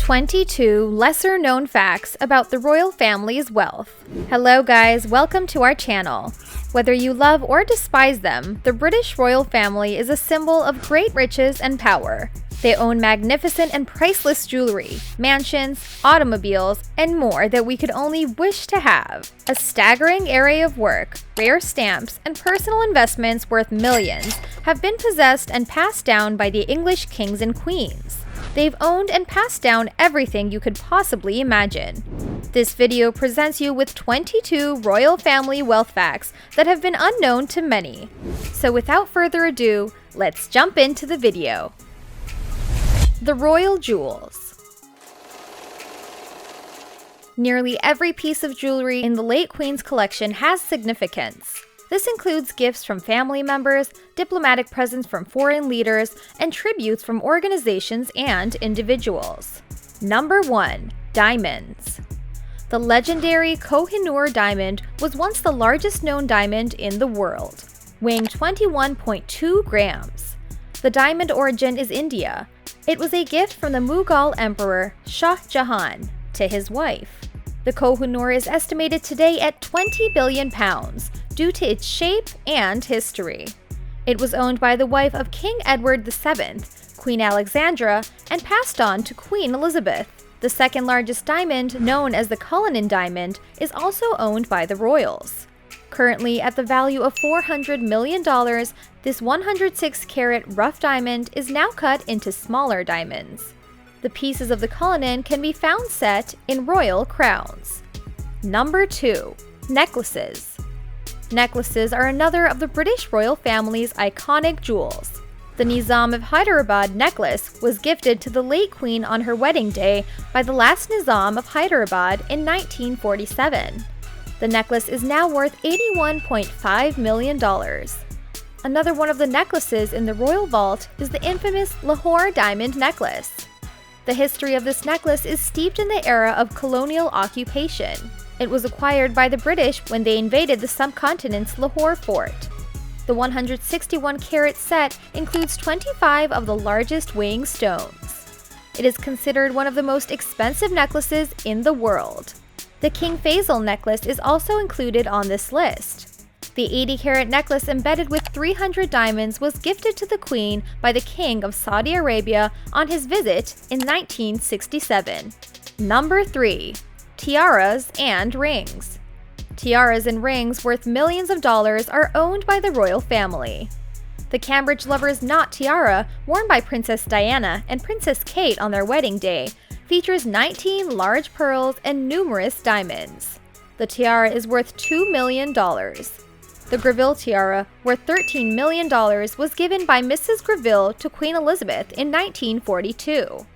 22 lesser-known facts about the royal family's wealth. Hello guys, welcome to our channel. Whether you love or despise them, the British royal family is a symbol of great riches and power. They own magnificent and priceless jewelry, mansions, automobiles, and more that we could only wish to have. A staggering array of work, rare stamps, and personal investments worth millions have been possessed and passed down by the English kings and queens. They've owned and passed down everything you could possibly imagine. This video presents you with 22 royal family wealth facts that have been unknown to many. So without further ado, let's jump into the video. The royal jewels. Nearly every piece of jewelry in the late Queen's collection has significance. This includes gifts from family members, diplomatic presents from foreign leaders, and tributes from organizations and individuals. Number 1. Diamonds. The legendary Koh-i-Noor diamond was once the largest known diamond in the world, weighing 21.2 grams. The diamond origin is India. It was a gift from the Mughal Emperor Shah Jahan to his wife. The Koh-i-Noor is estimated today at £20 billion due to its shape and history. It was owned by the wife of King Edward VII, Queen Alexandra, and passed on to Queen Elizabeth. The second largest diamond, known as the Cullinan diamond, is also owned by the royals. Currently at the value of $400 million, this 106-carat rough diamond is now cut into smaller diamonds. The pieces of the Cullinan can be found set in royal crowns. Number 2. Necklaces. Necklaces are another of the British royal family's iconic jewels. The Nizam of Hyderabad necklace was gifted to the late Queen on her wedding day by the last Nizam of Hyderabad in 1947. The necklace is now worth $81.5 million. Another one of the necklaces in the royal vault is the infamous Lahore diamond necklace. The history of this necklace is steeped in the era of colonial occupation. It was acquired by the British when they invaded the subcontinent's Lahore fort. The 161-carat set includes 25 of the largest weighing stones. It is considered one of the most expensive necklaces in the world. The King Faisal necklace is also included on this list. The 80-carat necklace embedded with 300 diamonds was gifted to the Queen by the King of Saudi Arabia on his visit in 1967. Number 3. Tiaras and rings. Tiaras and rings worth millions of dollars are owned by the royal family. The Cambridge Lovers' Knot tiara, worn by Princess Diana and Princess Kate on their wedding day, features 19 large pearls and numerous diamonds. The tiara is worth $2 million. The Greville tiara, worth $13 million, was given by Mrs. Greville to Queen Elizabeth in 1942.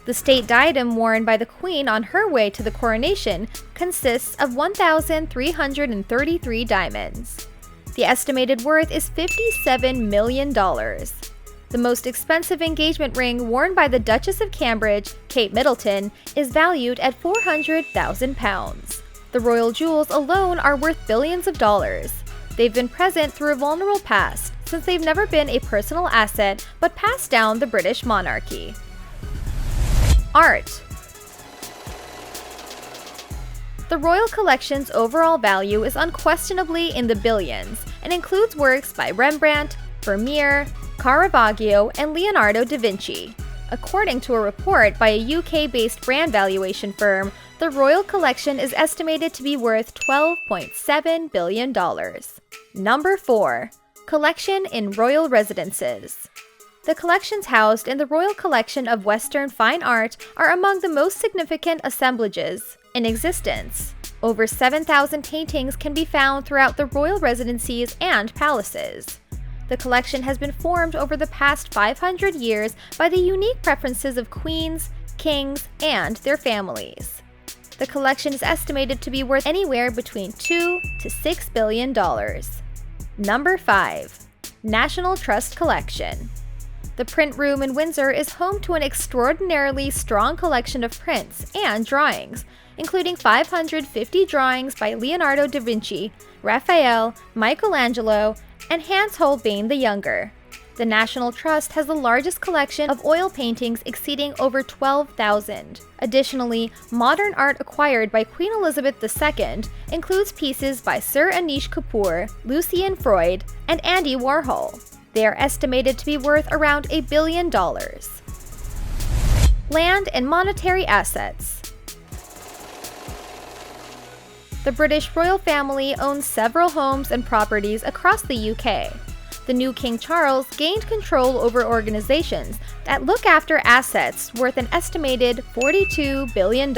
The state diadem worn by the Queen on her way to the coronation consists of 1,333 diamonds. The estimated worth is $57 million. The most expensive engagement ring worn by the Duchess of Cambridge, Kate Middleton, is valued at £400,000. The royal jewels alone are worth billions of dollars. They've been present through a vulnerable past, since they've never been a personal asset but passed down the British monarchy. Art. The royal collection's overall value is unquestionably in the billions and includes works by Rembrandt, Vermeer, Caravaggio, and Leonardo da Vinci. According to a report by a UK-based brand valuation firm, the royal collection is estimated to be worth $12.7 billion. Number 4. Collection in royal residences. The collections housed in the Royal Collection of Western Fine Art are among the most significant assemblages in existence. Over 7,000 paintings can be found throughout the royal residencies and palaces. The collection has been formed over the past 500 years by the unique preferences of queens, kings, and their families. The collection is estimated to be worth anywhere between $2 to $6 billion. Number 5. National Trust Collection. The print room in Windsor is home to an extraordinarily strong collection of prints and drawings, including 550 drawings by Leonardo da Vinci, Raphael, Michelangelo, and Hans Holbein the Younger. The National Trust has the largest collection of oil paintings exceeding over 12,000. Additionally, modern art acquired by Queen Elizabeth II includes pieces by Sir Anish Kapoor, Lucian Freud, and Andy Warhol. They are estimated to be worth around $1 billion. Land and monetary assets. The British royal family owns several homes and properties across the UK. The new King Charles gained control over organizations that look after assets worth an estimated $42 billion,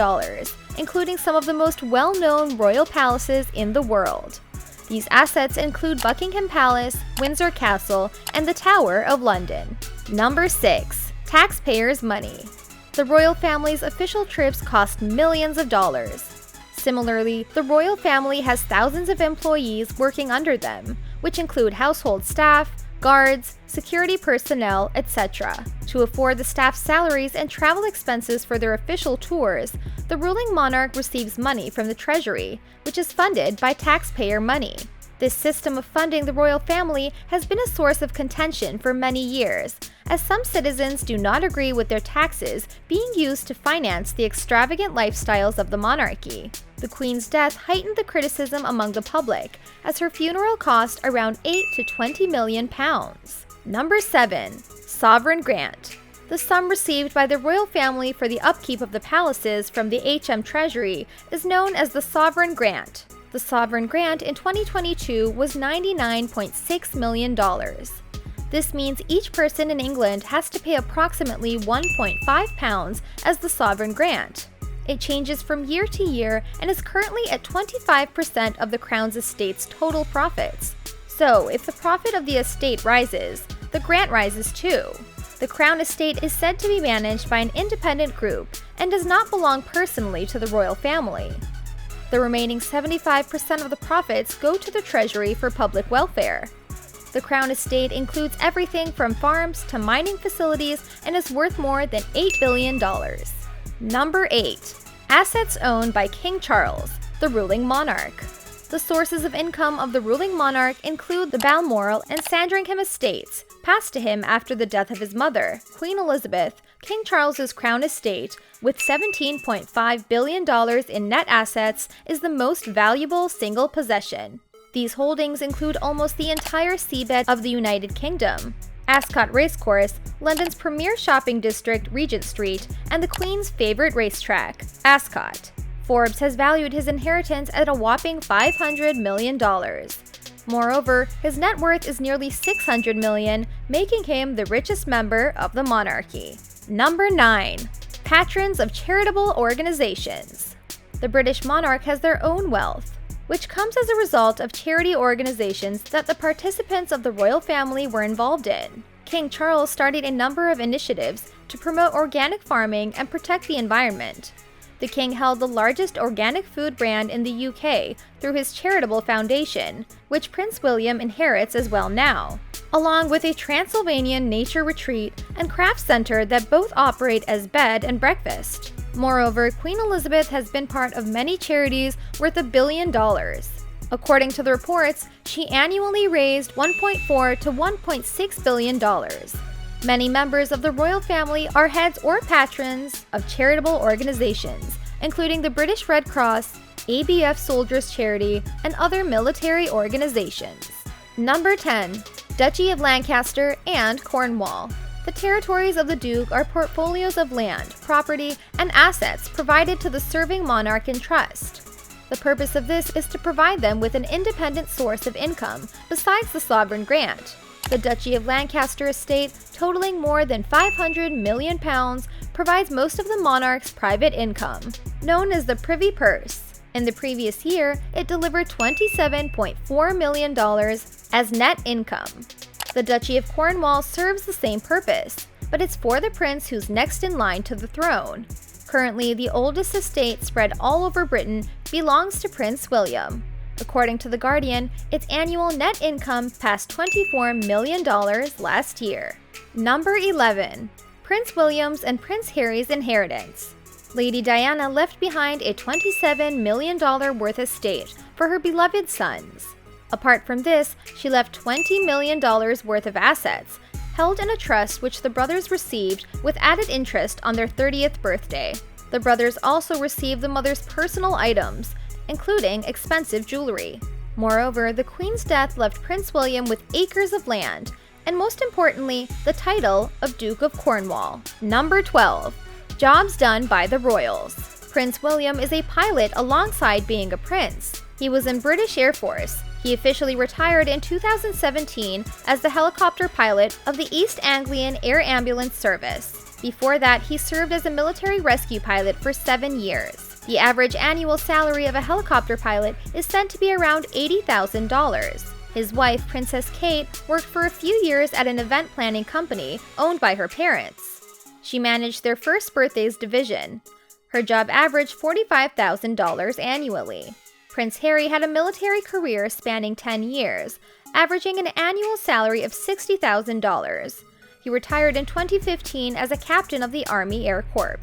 including some of the most well-known royal palaces in the world. These assets include Buckingham Palace, Windsor Castle, and the Tower of London. Number 6. Taxpayers' money. The royal family's official trips cost millions of dollars. Similarly, the royal family has thousands of employees working under them, which include household staff, guards, security personnel, etc. To afford the staff's salaries and travel expenses for their official tours, the ruling monarch receives money from the treasury, which is funded by taxpayer money. This system of funding the royal family has been a source of contention for many years, as some citizens do not agree with their taxes being used to finance the extravagant lifestyles of the monarchy. The Queen's death heightened the criticism among the public, as her funeral cost around £8 to £20 million. Number 7. Sovereign Grant. The sum received by the royal family for the upkeep of the palaces from the HM Treasury is known as the Sovereign Grant. The Sovereign Grant in 2022 was $99.6 million. This means each person in England has to pay approximately £1.5 as the Sovereign Grant. It changes from year to year and is currently at 25% of the Crown's estate's total profits. So, if the profit of the estate rises, the grant rises too. The Crown estate is said to be managed by an independent group and does not belong personally to the royal family. The remaining 75% of the profits go to the Treasury for public welfare. The Crown estate includes everything from farms to mining facilities and is worth more than $8 billion. Number 8. Assets owned by King Charles, the ruling monarch. The sources of income of the ruling monarch include the Balmoral and Sandringham estates, passed to him after the death of his mother, Queen Elizabeth. King Charles's Crown estate, with $17.5 billion in net assets, is the most valuable single possession. These holdings include almost the entire seabed of the United Kingdom, Ascot Racecourse, London's premier shopping district, Regent Street, and the Queen's favorite racetrack, Ascot. Forbes has valued his inheritance at a whopping $500 million. Moreover, his net worth is nearly $600 million, making him the richest member of the monarchy. Number 9. Patrons of charitable organizations. The British monarch has their own wealth, which comes as a result of charity organizations that the participants of the royal family were involved in. King Charles started a number of initiatives to promote organic farming and protect the environment. The king held the largest organic food brand in the UK through his charitable foundation, which Prince William inherits as well now, along with a Transylvanian nature retreat and craft center that both operate as bed and breakfast. Moreover, Queen Elizabeth has been part of many charities worth $1 billion. According to the reports, she annually raised $1.4 to $1.6 billion. Many members of the royal family are heads or patrons of charitable organizations, including the British Red Cross, ABF Soldiers Charity, and other military organizations. Number 10. Duchy of Lancaster and Cornwall. The territories of the Duke are portfolios of land, property, and assets provided to the serving monarch in trust. The purpose of this is to provide them with an independent source of income besides the sovereign grant. The Duchy of Lancaster estate, totaling more than £500 million, provides most of the monarch's private income, known as the Privy Purse. In the previous year, it delivered $27.4 million as net income. The Duchy of Cornwall serves the same purpose, but it's for the prince who's next in line to the throne. Currently, the oldest estate spread all over Britain belongs to Prince William. According to The Guardian, its annual net income passed $24 million last year. Number 11. Prince William's and Prince Harry's inheritance. Lady Diana left behind a $27 million worth estate for her beloved sons. Apart from this, she left $20 million worth of assets, held in a trust which the brothers received with added interest on their 30th birthday. The brothers also received the mother's personal items, including expensive jewelry. Moreover, the Queen's death left Prince William with acres of land, and most importantly, the title of Duke of Cornwall. Number 12. Jobs done by the royals. Prince William is a pilot alongside being a prince. He was in British Air Force. He officially retired in 2017 as the helicopter pilot of the East Anglian Air Ambulance Service. Before that, he served as a military rescue pilot for 7 years. The average annual salary of a helicopter pilot is said to be around $80,000. His wife, Princess Kate, worked for a few years at an event planning company owned by her parents. She managed their first birthdays division. Her job averaged $45,000 annually. Prince Harry had a military career spanning 10 years, averaging an annual salary of $60,000. He retired in 2015 as a captain of the Army Air Corps.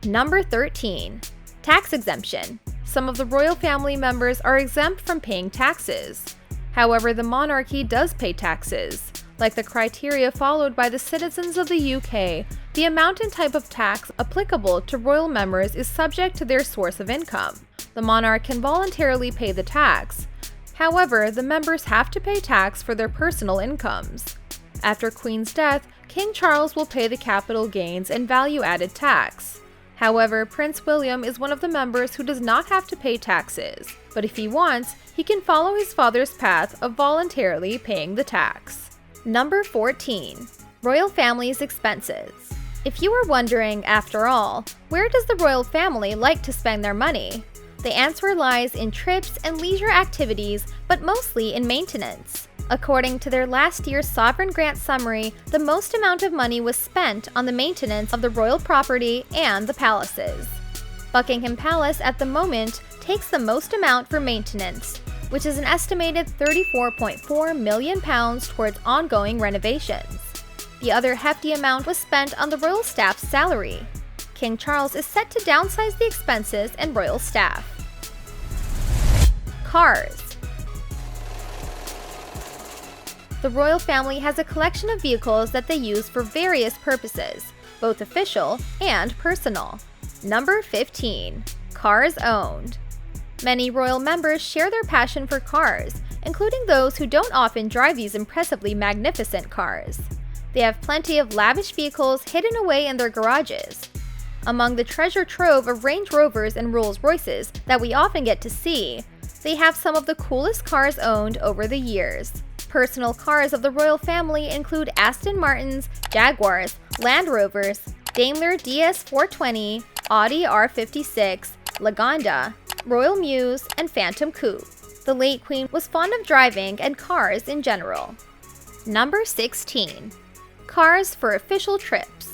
Number 13. Tax exemption. Some of the royal family members are exempt from paying taxes. However, the monarchy does pay taxes. Like the criteria followed by the citizens of the UK, the amount and type of tax applicable to royal members is subject to their source of income. The monarch can voluntarily pay the tax. However, the members have to pay tax for their personal incomes. After Queen's death, King Charles will pay the capital gains and value-added tax. However, Prince William is one of the members who does not have to pay taxes, but if he wants, he can follow his father's path of voluntarily paying the tax. Number 14. Royal family's expenses. If you were wondering, after all, where does the royal family like to spend their money? The answer lies in trips and leisure activities, but mostly in maintenance. According to their last year's Sovereign Grant Summary, the most amount of money was spent on the maintenance of the royal property and the palaces. Buckingham Palace at the moment takes the most amount for maintenance, which is an estimated £34.4 million towards ongoing renovations. The other hefty amount was spent on the royal staff's salary. King Charles is set to downsize the expenses and royal staff. Cars. The royal family has a collection of vehicles that they use for various purposes, both official and personal. Number 15. Cars owned. Many royal members share their passion for cars, including those who don't often drive these impressively magnificent cars. They have plenty of lavish vehicles hidden away in their garages. Among the treasure trove of Range Rovers and Rolls-Royces that we often get to see, they have some of the coolest cars owned over the years. Personal cars of the royal family include Aston Martins, Jaguars, Land Rovers, Daimler DS420, Audi R56, Lagonda, Royal Mews, and Phantom Coupe. The late Queen was fond of driving and cars in general. Number 16. Cars for official trips.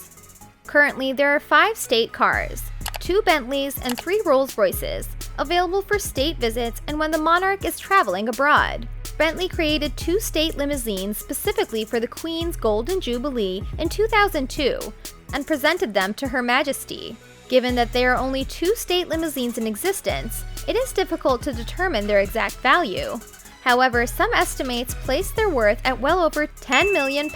Currently, there are 5 state cars, 2 Bentleys and 3 Rolls-Royces, available for state visits and when the monarch is traveling abroad. Bentley created 2 state limousines specifically for the Queen's Golden Jubilee in 2002 and presented them to Her Majesty. Given that there are only 2 state limousines in existence, it is difficult to determine their exact value. However, some estimates place their worth at well over £10 million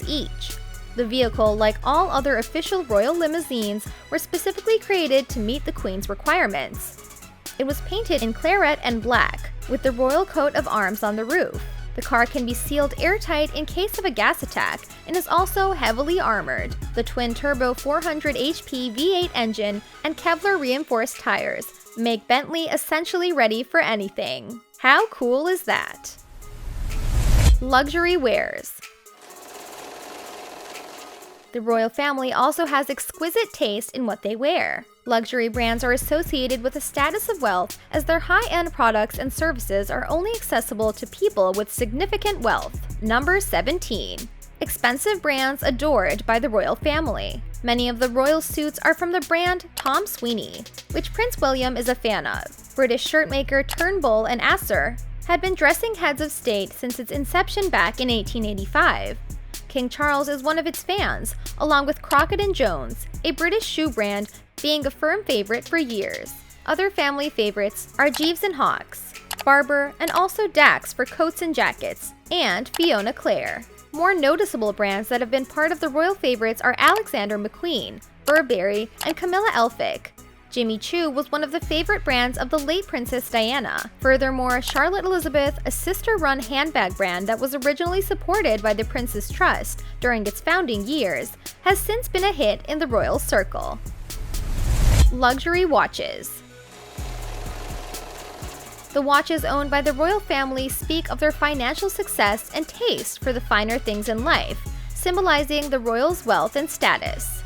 each. The vehicle, like all other official royal limousines, were specifically created to meet the Queen's requirements. It was painted in claret and black, with the royal coat of arms on the roof. The car can be sealed airtight in case of a gas attack and is also heavily armored. The twin-turbo 400 HP V8 engine and Kevlar-reinforced tires make Bentley essentially ready for anything. How cool is that? Luxury wares. The royal family also has exquisite taste in what they wear. Luxury brands are associated with a status of wealth as their high-end products and services are only accessible to people with significant wealth. Number 17. Expensive brands adored by the royal family. Many of the royal suits are from the brand Tom Sweeney, which Prince William is a fan of. British shirtmaker Turnbull and Asser had been dressing heads of state since its inception back in 1885. King Charles is one of its fans, along with Crockett & Jones, a British shoe brand, being a firm favorite for years. Other family favorites are Jeeves & Hawkes, Barbour, and also Dax for coats and jackets, and Fiona Clare. More noticeable brands that have been part of the royal favorites are Alexander McQueen, Burberry, and Camilla Elphick. Jimmy Choo was one of the favorite brands of the late Princess Diana. Furthermore, Charlotte Elizabeth, a sister-run handbag brand that was originally supported by the Prince's Trust during its founding years, has since been a hit in the royal circle. Luxury watches. The watches owned by the royal family speak of their financial success and taste for the finer things in life, symbolizing the royals' wealth and status.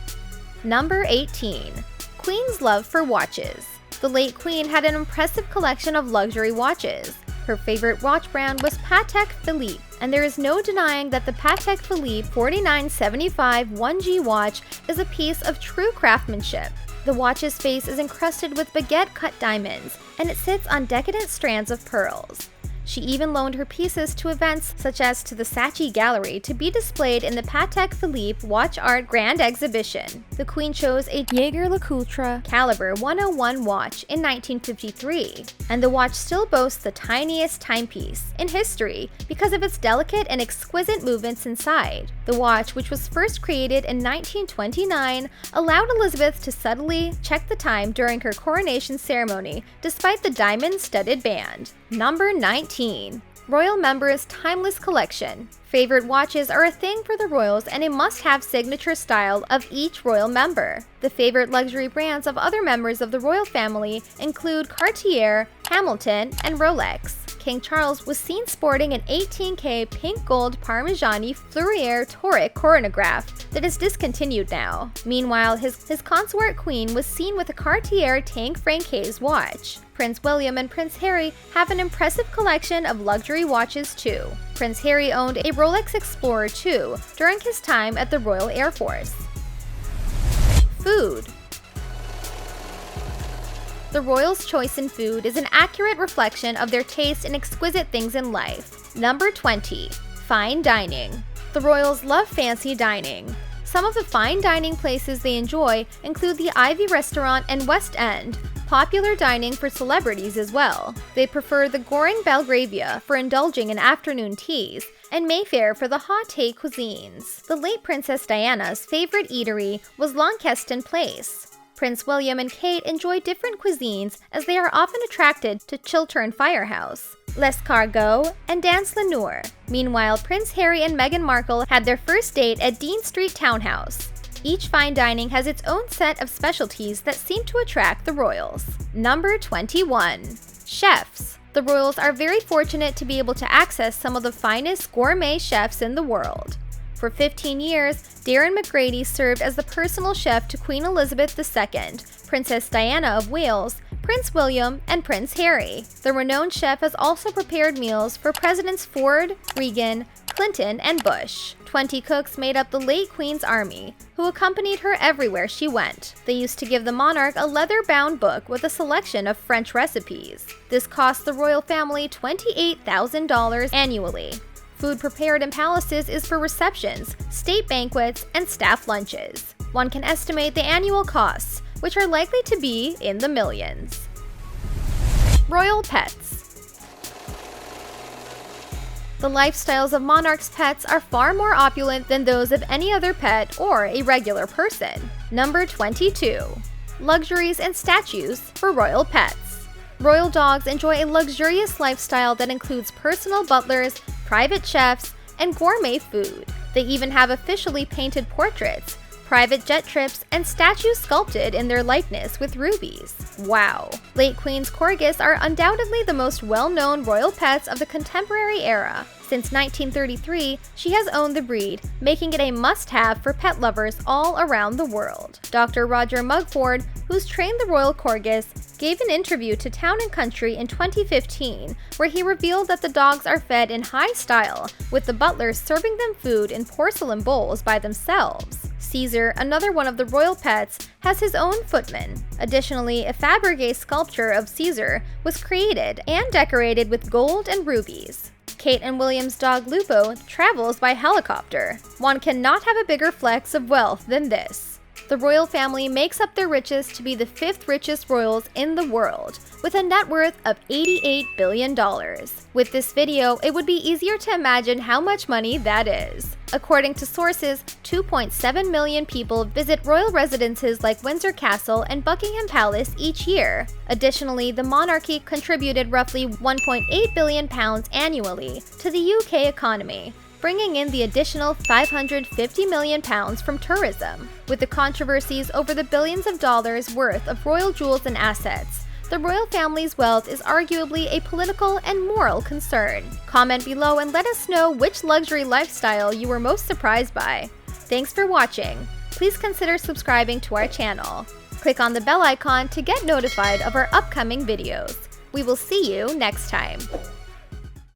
Number 18. Queen's love for watches. The late Queen had an impressive collection of luxury watches. Her favorite watch brand was Patek Philippe, and there is no denying that the Patek Philippe 4975 1G watch is a piece of true craftsmanship. The watch's face is encrusted with baguette-cut diamonds, and it sits on decadent strands of pearls. She even loaned her pieces to events such as to the Saatchi Gallery to be displayed in the Patek Philippe Watch Art Grand Exhibition. The Queen chose a Jaeger-LeCoultre Caliber 101 watch in 1953, and the watch still boasts the tiniest timepiece in history because of its delicate and exquisite movements inside. The watch, which was first created in 1929, allowed Elizabeth to subtly check the time during her coronation ceremony despite the diamond-studded band. Number 19. Royal Members' Timeless Collection. Favorite watches are a thing for the royals and a must-have signature style of each royal member. The favorite luxury brands of other members of the royal family include Cartier, Hamilton, and Rolex. King Charles was seen sporting an 18K pink gold Parmigiani Fleurier Toric chronograph that is discontinued now. Meanwhile, his consort Queen was seen with a Cartier Tank Francaise watch. Prince William and Prince Harry have an impressive collection of luxury watches too. Prince Harry owned a Rolex Explorer 2 during his time at the Royal Air Force. Food. The royals' choice in food is an accurate reflection of their taste in exquisite things in life. Number 20. Fine dining. The royals love fancy dining. Some of the fine dining places they enjoy include the Ivy Restaurant and West End, popular dining for celebrities as well. They prefer the Goring Belgravia for indulging in afternoon teas, and Mayfair for the haute cuisines. The late Princess Diana's favorite eatery was Launceston Place. Prince William and Kate enjoy different cuisines as they are often attracted to Chiltern Firehouse, L'Escargot, and Dance Lenoir. Meanwhile, Prince Harry and Meghan Markle had their first date at Dean Street Townhouse. Each fine dining has its own set of specialties that seem to attract the royals. Number 21. Chefs. The royals are very fortunate to be able to access some of the finest gourmet chefs in the world. For 15 years, Darren McGrady served as the personal chef to Queen Elizabeth II, Princess Diana of Wales, Prince William, and Prince Harry. The renowned chef has also prepared meals for Presidents Ford, Reagan, Clinton, and Bush. 20 cooks made up the late Queen's army, who accompanied her everywhere she went. They used to give the monarch a leather-bound book with a selection of French recipes. This cost the royal family $28,000 annually. Food prepared in palaces is for receptions, state banquets, and staff lunches. One can estimate the annual costs, which are likely to be in the millions. Royal pets. The lifestyles of monarchs' pets are far more opulent than those of any other pet or a regular person. Number 22. Luxuries and statues for royal pets. Royal dogs enjoy a luxurious lifestyle that includes personal butlers, private chefs, and gourmet food. They even have officially painted portraits, private jet trips, and statues sculpted in their likeness with rubies. Wow! Late Queen's corgis are undoubtedly the most well-known royal pets of the contemporary era. Since 1933, she has owned the breed, making it a must-have for pet lovers all around the world. Dr. Roger Mugford, who's trained the royal corgis, gave an interview to Town & Country in 2015 where he revealed that the dogs are fed in high style, with the butlers serving them food in porcelain bowls by themselves. Caesar, another one of the royal pets, has his own footman. Additionally, a Fabergé sculpture of Caesar was created and decorated with gold and rubies. Kate and William's dog Lupo travels by helicopter. One cannot have a bigger flex of wealth than this. The royal family makes up their riches to be the 5th richest royals in the world, with a net worth of $88 billion. With this video, it would be easier to imagine how much money that is. According to sources, 2.7 million people visit royal residences like Windsor Castle and Buckingham Palace each year. Additionally, the monarchy contributed roughly £1.8 billion annually to the UK economy, bringing in the additional £550 million from tourism. With the controversies over the billions of dollars worth of royal jewels and assets, the royal family's wealth is arguably a political and moral concern. Comment below and let us know which luxury lifestyle you were most surprised by. Thanks for watching. Please consider subscribing to our channel. Click on the bell icon to get notified of our upcoming videos. We will see you next time.